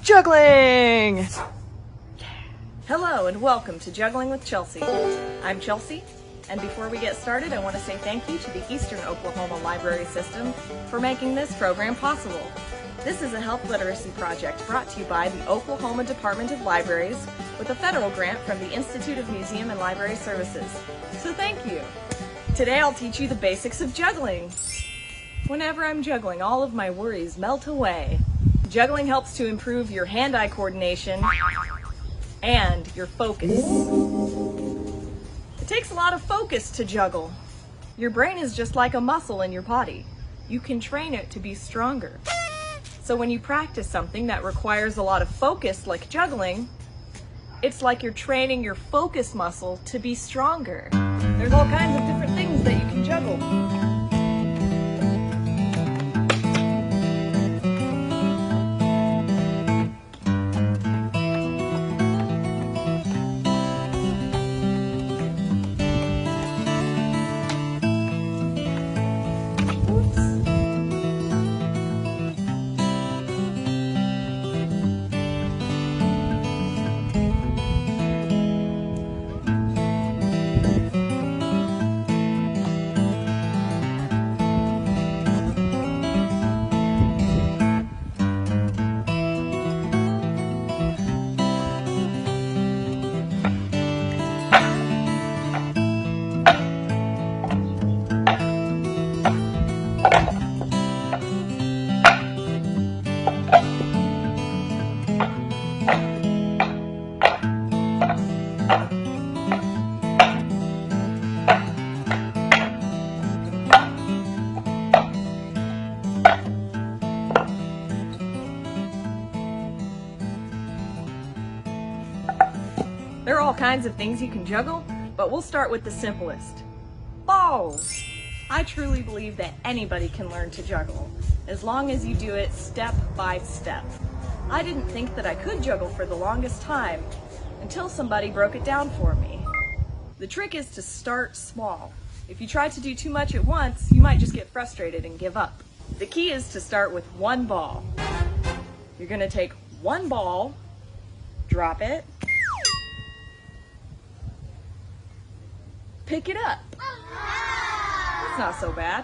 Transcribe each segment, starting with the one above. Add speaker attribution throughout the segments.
Speaker 1: Juggling! Hello and welcome to Juggling with Chelsea. I'm Chelsea, and before we get started, I want to say thank you to the Eastern Oklahoma Library System for making this program possible. This is a health literacy project brought to you by the Oklahoma Department of Libraries with a federal grant from the Institute of Museum and Library Services. So thank you. Today I'll teach you the basics of juggling. Whenever I'm juggling, all of my worries melt away. Juggling helps to improve your hand-eye coordination and your focus. It takes a lot of focus to juggle. Your brain is just like a muscle in your body. You can train it to be stronger. So when you practice something that requires a lot of focus, like juggling, it's like you're training your focus muscle to be stronger. There's all kinds of different things that you can juggle. There are all kinds of things you can juggle, but we'll start with the simplest. Balls! I truly believe that anybody can learn to juggle, as long as you do it step by step. I didn't think that I could juggle for the longest time, until somebody broke it down for me. The trick is to start small. If you try to do too much at once, you might just get frustrated and give up. The key is to start with one ball. You're going to take one ball, drop it, pick it up. That's not so bad.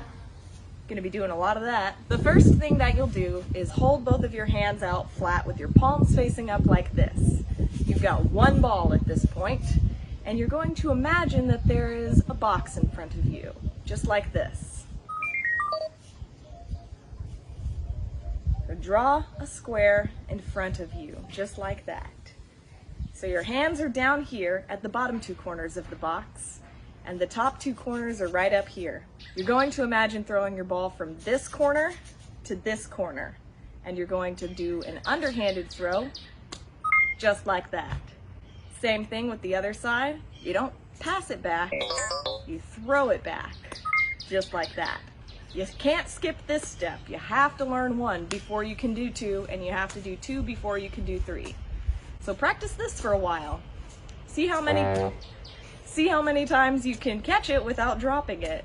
Speaker 1: Gonna be doing a lot of that. The first thing that you'll do is hold both of your hands out flat with your palms facing up like this. You've got one ball at this point, and you're going to imagine that there is a box in front of you, just like this. So draw a square in front of you, just like that. So your hands are down here at the bottom two corners of the box, and the top two corners are right up here. You're going to imagine throwing your ball from this corner to this corner, and you're going to do an underhanded throw, just like that. Same thing with the other side. You don't pass it back, you throw it back, just like that. You can't skip this step. You have to learn one before you can do two, and you have to do two before you can do three. So practice this for a while. See how many times you can catch it without dropping it.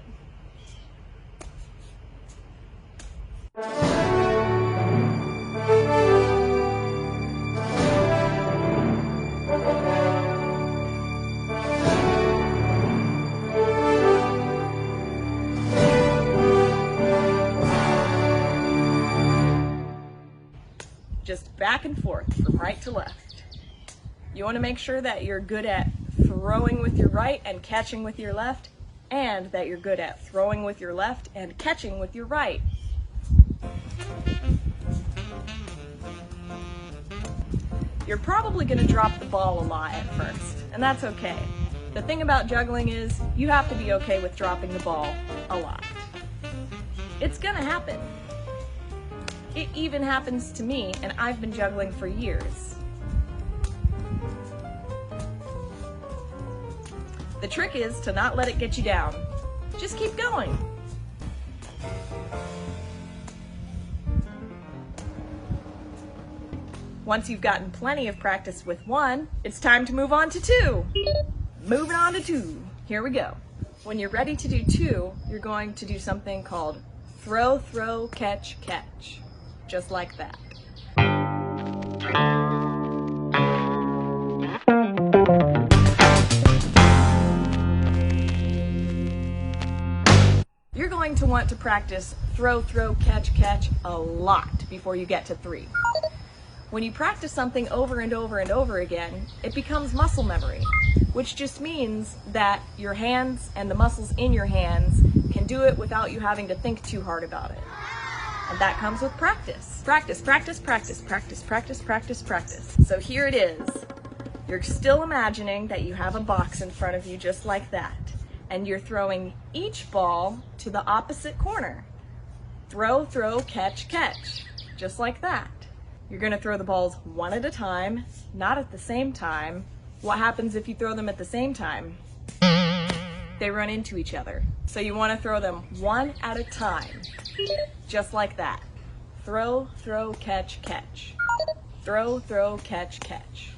Speaker 1: Just back and forth from right to left. You want to make sure that you're good at throwing with your right and catching with your left, and that you're good at throwing with your left and catching with your right. You're probably going to drop the ball a lot at first, and that's okay. The thing about juggling is you have to be okay with dropping the ball a lot. It's gonna happen. It even happens to me, and I've been juggling for years. The trick is to not let it get you down. Just keep going. Once you've gotten plenty of practice with one, it's time to move on to two. Moving on to two. Here we go. When you're ready to do two, you're going to do something called throw, throw, catch, catch. Just like that. You're going to want to practice throw, throw, catch, catch a lot before you get to 3. When you practice something over and over and over again, it becomes muscle memory, which just means that your hands and the muscles in your hands can do it without you having to think too hard about it. And that comes with practice. Practice, practice, practice, practice, practice, practice, practice. So here it is. You're still imagining that you have a box in front of you just like that. And you're throwing each ball to the opposite corner. Throw, throw, catch, catch. Just like that. You're gonna throw the balls one at a time, not at the same time. What happens if you throw them at the same time? They run into each other. So you wanna throw them one at a time. Just like that. Throw, throw, catch, catch. Throw, throw, catch, catch.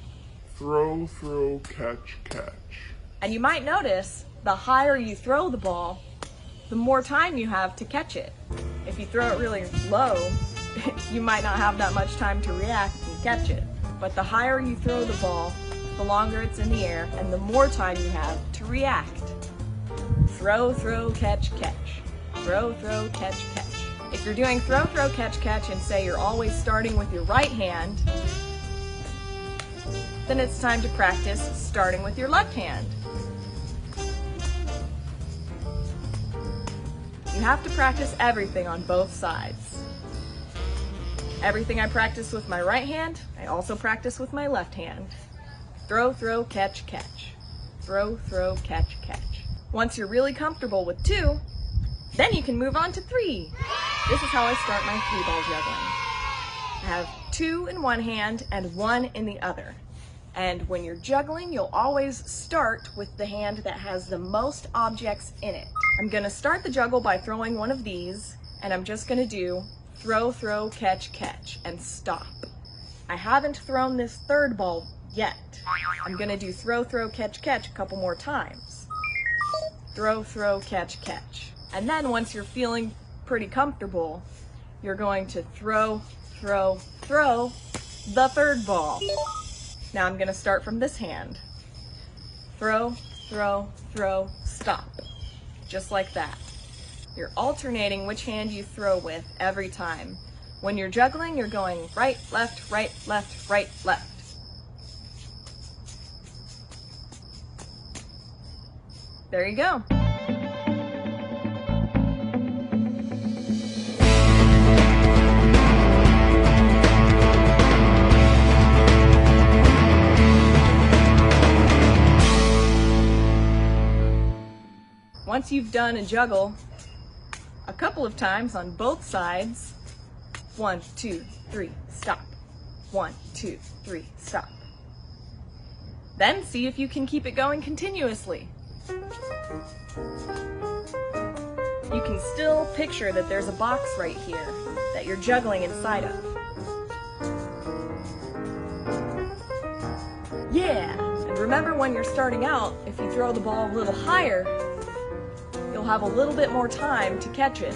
Speaker 2: Throw, throw, catch, catch.
Speaker 1: And you might notice the higher you throw the ball, the more time you have to catch it. If you throw it really low, you might not have that much time to react and catch it. But the higher you throw the ball, the longer it's in the air and the more time you have to react. Throw, throw, catch, catch. Throw, throw, catch, catch. If you're doing throw, throw, catch, catch and say you're always starting with your right hand, then it's time to practice starting with your left hand. You have to practice everything on both sides. Everything I practice with my right hand, I also practice with my left hand. Throw, throw, catch, catch. Throw, throw, catch, catch. Once you're really comfortable with 2, then you can move on to 3. This is how I start my 3-ball juggling. I have 2 in one hand and 1 in the other. And when you're juggling, you'll always start with the hand that has the most objects in it. I'm gonna start the juggle by throwing one of these, and I'm just gonna do throw, throw, catch, catch, and stop. I haven't thrown this 3rd ball yet. I'm gonna do throw, throw, catch, catch a couple more times. Throw, throw, catch, catch. And then once you're feeling pretty comfortable, you're going to throw, throw, throw the 3rd ball. Now I'm gonna start from this hand. Throw, throw, throw, stop. Just like that. You're alternating which hand you throw with every time. When you're juggling, you're going right, left, right, left, right, left. There you go. Once you've done a juggle a couple of times on both sides, 1, 2, 3, stop. 1, 2, 3, stop. Then see if you can keep it going continuously. You can still picture that there's a box right here that you're juggling inside of. Yeah, and remember when you're starting out, if you throw the ball a little higher, you'll have a little bit more time to catch it.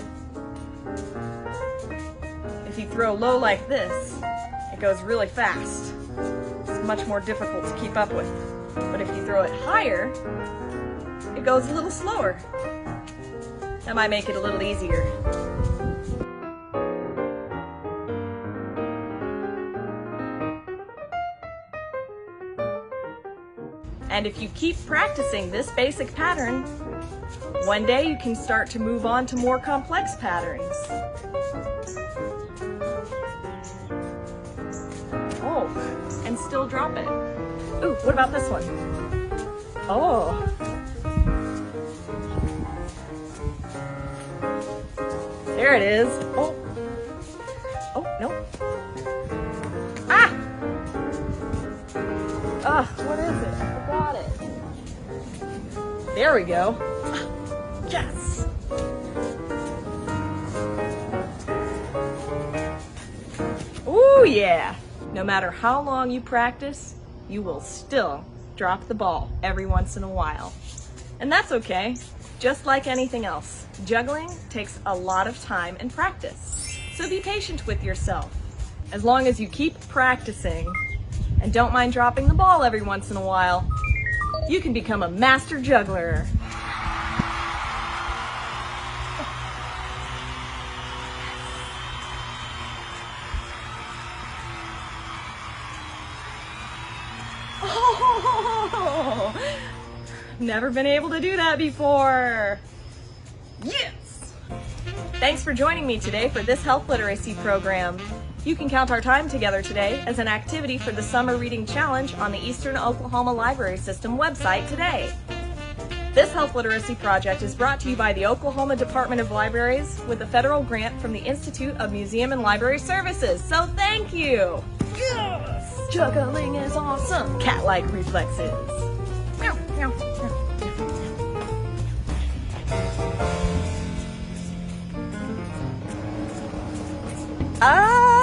Speaker 1: If you throw low like this, it goes really fast. It's much more difficult to keep up with. But if you throw it higher, it goes a little slower. That might make it a little easier. And if you keep practicing this basic pattern, one day you can start to move on to more complex patterns. Oh, and still drop it. Ooh, what about this one? Oh. There it is. Oh. Oh, no. Ah! What is it? I forgot it. There we go. Yes! Ooh, yeah! No matter how long you practice, you will still drop the ball every once in a while. And that's okay. Just like anything else, juggling takes a lot of time and practice. So be patient with yourself As long as you keep practicing and don't mind dropping the ball every once in a while, you can become a master juggler. Oh, never been able to do that before. Yes! Thanks for joining me today for this health literacy program. You can count our time together today as an activity for the Summer Reading Challenge on the Eastern Oklahoma Library System website today. This health literacy project is brought to you by the Oklahoma Department of Libraries with a federal grant from the Institute of Museum and Library Services, so thank you! Yes! Juggling is awesome! Cat-like reflexes. Meow, meow, meow. Oh.